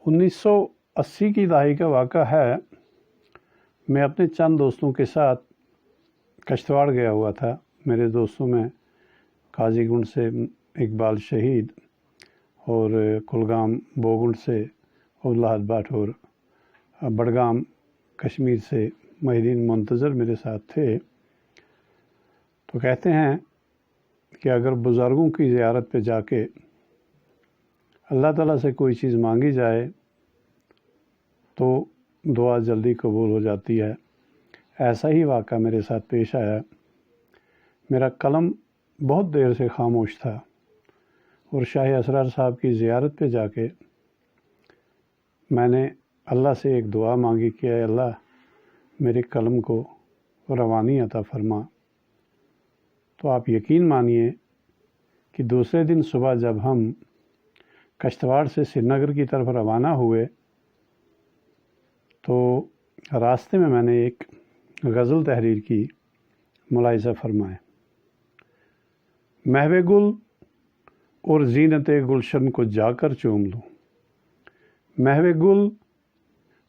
1980 की दहाई का वाक़ा है। मैं अपने चंद दोस्तों के साथ कश्तवाड़ गया हुआ था। मेरे दोस्तों में काजीगुंड से इकबाल शहीद और कुलगाम बोगुंड से अब्दुल्लाह भट्ट और बडगाम कश्मीर से महिदीन मुंतज़र मेरे साथ थे। तो कहते हैं कि अगर बुज़ुर्गों की ज़ियारत पे जाके अल्लाह ताला से कोई चीज़ मांगी जाए तो दुआ जल्दी कबूल हो जाती है। ऐसा ही वाक़ा मेरे साथ पेश आया। मेरा कलम बहुत देर से खामोश था और शाह असरार साहब की ज़ियारत पे जाके मैंने अल्लाह से एक दुआ मांगी कि अल्लाह मेरे कलम को रवानी अता फरमा। तो आप यकीन मानिए कि दूसरे दिन सुबह जब हम कश्तवाड़ से श्रीनगर की तरफ रवाना हुए तो रास्ते में मैंने एक गज़ल तहरीर की, मुलाहिज़ा फरमाए। महवे गुल और ज़ीनते गुलशन को जाकर चूम लूँ, महवे गुल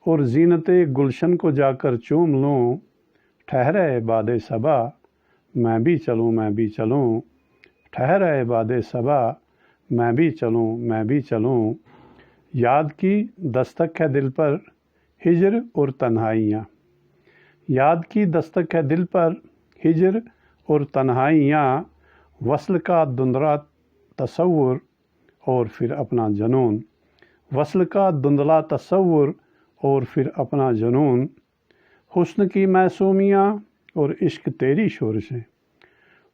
और ज़ीनते गुलशन को जाकर चूम लूँ, ठहरे बादे सबा मैं भी चलूँ मैं भी चलूँ, ठहरे बादे सबा मैं भी चलूँ मैं भी चलूँ। याद की दस्तक है दिल पर हिजर और तन्हाइयाँ, याद की दस्तक है दिल पर हिजर और तन्हाइयाँ, वस्ल का धुंधला तसव्वुर और फिर अपना जुनून, वस्ल का धुंधला तसव्वुर और फिर अपना जुनून। हुस्न की मासूमियाँ और इश्क तेरी शोरशें,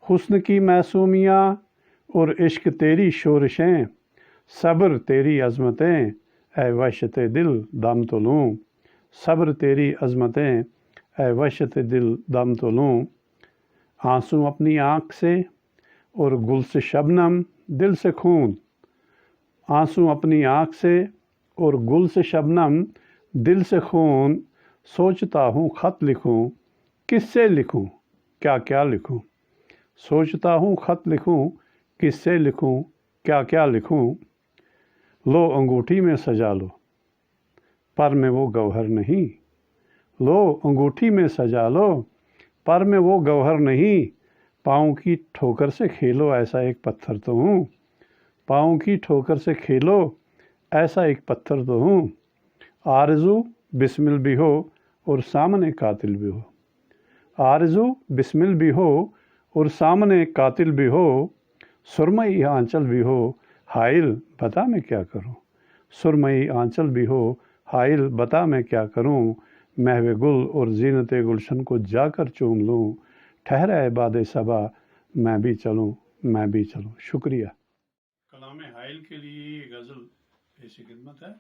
हुस्न की मासूमियाँ और इश्क तेरी शोरशें, सब्र तेरी अज़मतें ऐ वहशत दिल दम तो लूँ, सब्र तेरी अज़मतें ऐ वहशत दिल दम तो लूँ। आंसू अपनी आँख से और गुल से शबनम दिल से खून, आंसू अपनी आँख से और गुल से शबनम दिल से खून। सोचता हूँ ख़त लिखूँ किससे लिखूँ क्या क्या लिखूँ, सोचता हूँ ख़त लिखूँ किससे लिखूँ क्या क्या लिखूँ। लो अंगूठी में सजा लो पर में वो गौहर नहीं, लो अंगूठी में सजा लो पर में वो गौहर नहीं। पाँव की ठोकर से खेलो ऐसा एक पत्थर तो हूँ, पाँव की ठोकर से खेलो ऐसा एक पत्थर तो हूँ। आरज़ू बिस्मिल भी हो और सामने कातिल भी हो, आरज़ू बिस्मिल भी हो और सामने कातिल भी हो। सुरमई आंचल भी हो हाइल बता मैं क्या करूं, सुरमई आंचल भी हो हाइल बता मैं क्या करूं। महवे गुल और ज़ीनते गुलशन को जाकर चूम लूँ, ठहरा बादे सबा मैं भी चलूँ मैं भी चलूँ। शुक्रिया। कलाम हाइल के लिए ये गज़ल पेश खिदमत है।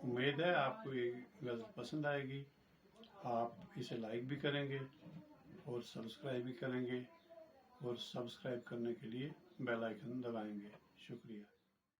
उम्मीद है आपको ये गज़ल पसंद आएगी। आप इसे लाइक भी करेंगे और सब्सक्राइब भी करेंगे और सब्सक्राइब करने के लिए बेल आइकन दबाएंगे। शुक्रिया।